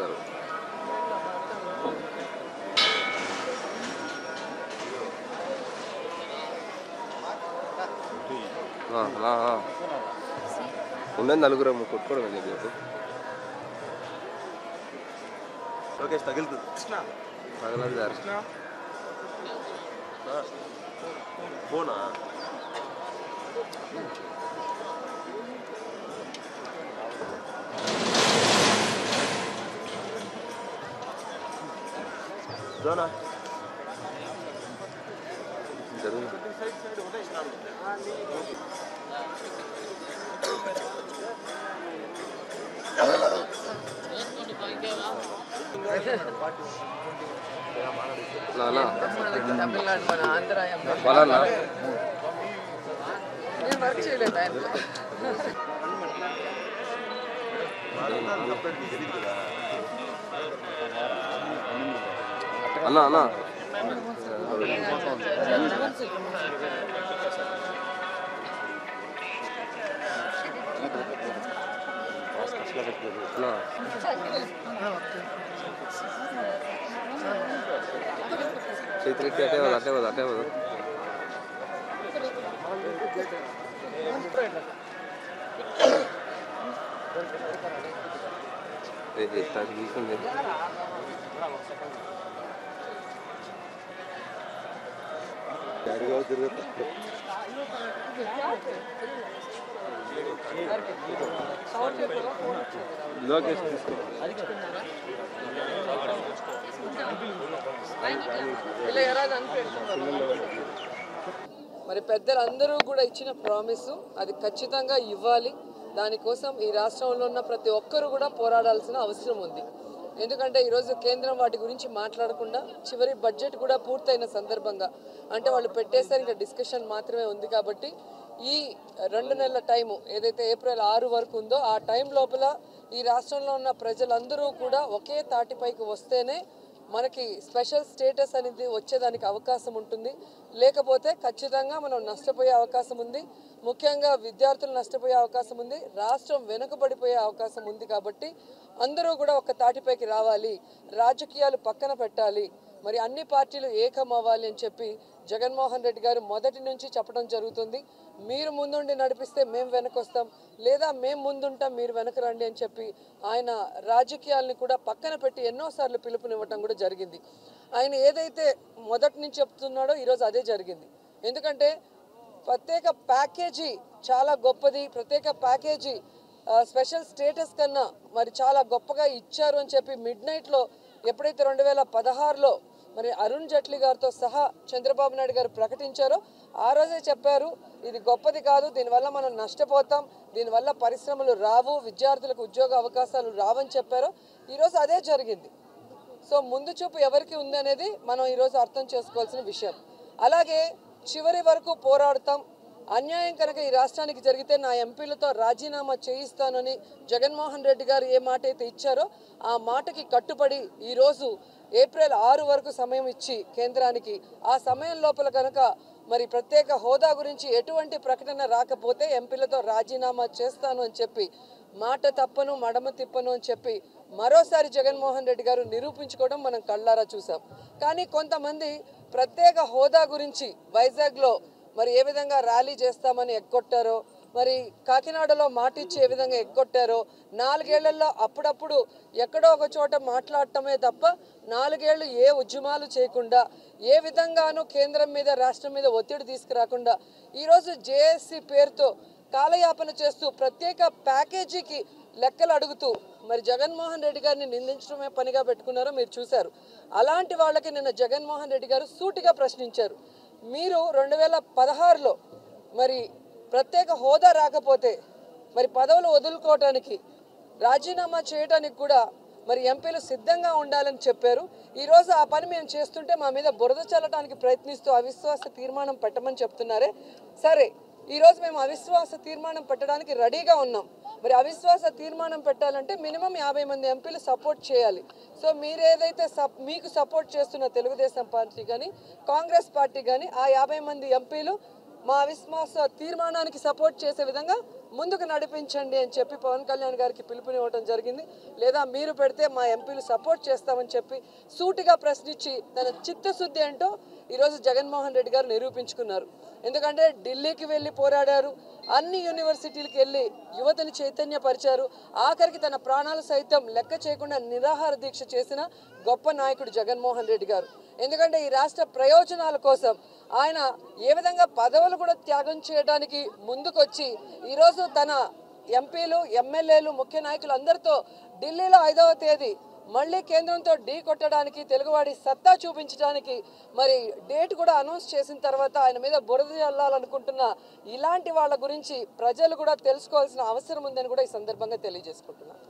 గారు. ఉన్నది నలుగురు కొట్టుకోవడం అని చెప్పి తగలదు సార్. ఫోనా జోనా తమిళనాడు మన ఆంధ్ర నేను వర్క్ చేయలేదు ఆయన అన్నా అన్నా చేతులెత్తి అటే అటే తీసుకుంది. లోకేష్ తీసుకో. మరి పెద్దలందరూ కూడా ఇచ్చిన ప్రామిస్ అది ఖచ్చితంగా ఇవ్వాలి. దానికోసం ఈ రాష్ట్రంలో ఉన్న ప్రతి ఒక్కరూ కూడా పోరాడాల్సిన అవసరం ఉంది. ఎందుకంటే ఈరోజు కేంద్రం వాటి గురించి మాట్లాడకుండా చివరి బడ్జెట్ కూడా పూర్తయిన సందర్భంగా అంటే వాళ్ళు పెట్టేసరి ఇంకా డిస్కషన్ మాత్రమే ఉంది. కాబట్టి ఈ 2 నెలల టైము ఏదైతే ఏప్రిల్ 6 వరకు ఉందో ఆ టైం లోపల ఈ రాష్ట్రంలో ఉన్న ప్రజలందరూ కూడా ఒకే తాటిపైకి వస్తేనే మనకి స్పెషల్ స్టేటస్ అనేది వచ్చేదానికి అవకాశం ఉంటుంది. లేకపోతే ఖచ్చితంగా మనం నష్టపోయే అవకాశం ఉంది. ముఖ్యంగా విద్యార్థులు నష్టపోయే అవకాశం ఉంది. రాష్ట్రం వెనుకబడిపోయే అవకాశం ఉంది. కాబట్టి అందరూ కూడా ఒక తాటిపైకి రావాలి, రాజకీయాలు పక్కన పెట్టాలి, మరి అన్ని పార్టీలు ఏకం అవ్వాలి అని చెప్పి జగన్మోహన్ రెడ్డి గారు మొదటి నుంచి చెప్పడం జరుగుతుంది. మీరు ముందుండి నడిపిస్తే మేము వెనకొస్తాం, లేదా మేము ముందుంటాం మీరు వెనక రండి అని చెప్పి ఆయన రాజకీయాలని కూడా పక్కన పెట్టి ఎన్నోసార్లు పిలుపునివ్వటం కూడా జరిగింది. ఆయన ఏదైతే మొదటి నుంచి చెప్తున్నాడో ఈరోజు అదే జరిగింది. ఎందుకంటే ప్రత్యేక ప్యాకేజీ చాలా గొప్పది, ప్రత్యేక ప్యాకేజీ స్పెషల్ స్టేటస్ కన్నా మరి చాలా గొప్పగా ఇచ్చారు అని చెప్పి మిడ్ నైట్లో ఎప్పుడైతే 2016లో మరి అరుణ్ జైట్లీ గారితో సహా చంద్రబాబు నాయుడు గారు ప్రకటించారో ఆ రోజే చెప్పారు ఇది గొప్పది కాదు, దీనివల్ల మనం నష్టపోతాం, దీనివల్ల పరిశ్రమలు రావు, విద్యార్థులకు ఉద్యోగ అవకాశాలు రావని చెప్పారో ఈరోజు అదే జరిగింది. సో ముందు చూపు ఎవరికి ఉంది అనేది మనం ఈరోజు అర్థం చేసుకోవాల్సిన విషయం. అలాగే చివరి వరకు పోరాడతాం, అన్యాయం కనుక ఈ రాష్ట్రానికి జరిగితే నా ఎంపీలతో రాజీనామా చేయిస్తానని జగన్మోహన్ రెడ్డి గారు ఏ మాట అయితే ఇచ్చారో ఆ మాటకి కట్టుబడి ఈరోజు ఏప్రిల్ 6 వరకు సమయం ఇచ్చి కేంద్రానికి ఆ సమయం లోపల కనుక మరి ప్రత్యేక హోదా గురించి ఎటువంటి ప్రకటన రాకపోతే ఎంపీలతో రాజీనామా చేస్తాను అని చెప్పి మాట తప్పను మడమ తిప్పను అని చెప్పి మరోసారి జగన్మోహన్ రెడ్డి గారు నిరూపించుకోవడం మనం కళ్ళారా చూసాం. కానీ కొంతమంది ప్రత్యేక హోదా గురించి వైజాగ్లో మరి ఏ విధంగా ర్యాలీ చేస్తామని ఎగ్గొట్టారో, మరి కాకినాడలో మాట ఇచ్చి ఏ విధంగా ఎగ్గొట్టారో, 4 ఏళ్లలో అప్పుడప్పుడు ఎక్కడో ఒక చోట మాట్లాడటమే తప్ప 4 ఏళ్లు ఏ ఉద్యమాలు చేయకుండా ఏ విధంగానూ కేంద్రం మీద రాష్ట్రం మీద ఒత్తిడి తీసుకురాకుండా ఈరోజు జేఏసీ పేరుతో కాలయాపన చేస్తూ ప్రత్యేక ప్యాకేజీకి లెక్కలు అడుగుతూ మరి జగన్మోహన్ రెడ్డి గారిని నిందించడమే పనిగా పెట్టుకున్నారో మీరు చూశారు. అలాంటి వాళ్ళకి నిన్న జగన్మోహన్ రెడ్డి గారు సూటిగా ప్రశ్నించారు. మీరు 2016లో మరి ప్రత్యేక హోదా రాకపోతే మరి పదవులు వదులుకోవటానికి రాజీనామా చేయడానికి కూడా మరి ఎంపీలు సిద్ధంగా ఉండాలని చెప్పారు. ఈరోజు ఆ పని మేము చేస్తుంటే మా మీద బురద చల్లడానికి ప్రయత్నిస్తూ అవిశ్వాస తీర్మానం పెట్టమని చెప్తున్నారే. సరే, ఈరోజు మేము అవిశ్వాస తీర్మానం పెట్టడానికి రెడీగా ఉన్నాం. మరి అవిశ్వాస తీర్మానం పెట్టాలంటే మినిమం 50 మంది ఎంపీలు సపోర్ట్ చేయాలి. సో మీరు ఏదైతే మీకు సపోర్ట్ చేస్తున్న తెలుగుదేశం పార్టీ కానీ కాంగ్రెస్ పార్టీ కానీ ఆ 50 మంది ఎంపీలు మా అవిశ్వాస తీర్మానానికి సపోర్ట్ చేసే విధంగా ముందుకు నడిపించండి అని చెప్పి పవన్ కళ్యాణ్ గారికి పిలుపునివ్వడం జరిగింది. లేదా మీరు పెడితే మా ఎంపీలు సపోర్ట్ చేస్తామని చెప్పి సూటిగా ప్రశ్నించి తన చిత్తశుద్ధి ఏంటో ఈరోజు జగన్మోహన్ రెడ్డి గారు నిరూపించుకున్నారు. ఎందుకంటే ఢిల్లీకి వెళ్ళి పోరాడారు, అన్ని యూనివర్సిటీలకు వెళ్ళి యువతని చైతన్యపరిచారు, ఆఖరికి తన ప్రాణాలు సైతం లెక్క చేయకుండా నిరాహార దీక్ష చేసిన గొప్ప నాయకుడు జగన్మోహన్ రెడ్డి గారు. ఎందుకంటే ఈ రాష్ట్ర ప్రయోజనాల కోసం ఆయన ఏ విధంగా పదవులు కూడా త్యాగం చేయడానికి ముందుకొచ్చి ఈరోజు తన ఎంపీలు ఎమ్మెల్యేలు ముఖ్య నాయకులు అందరితో ఢిల్లీలో 5వ తేదీ మళ్ళీ కేంద్రంతో ఢీ కొట్టడానికి తెలుగువాడి సత్తా చూపించడానికి మరి డేట్ కూడా అనౌన్స్ చేసిన తర్వాత ఆయన మీద బురద చల్లాలనుకుంటున్న ఇలాంటి వాళ్ళ గురించి ప్రజలు కూడా తెలుసుకోవాల్సిన అవసరం ఉందని కూడా ఈ సందర్భంగా తెలియజేసుకుంటున్నారు.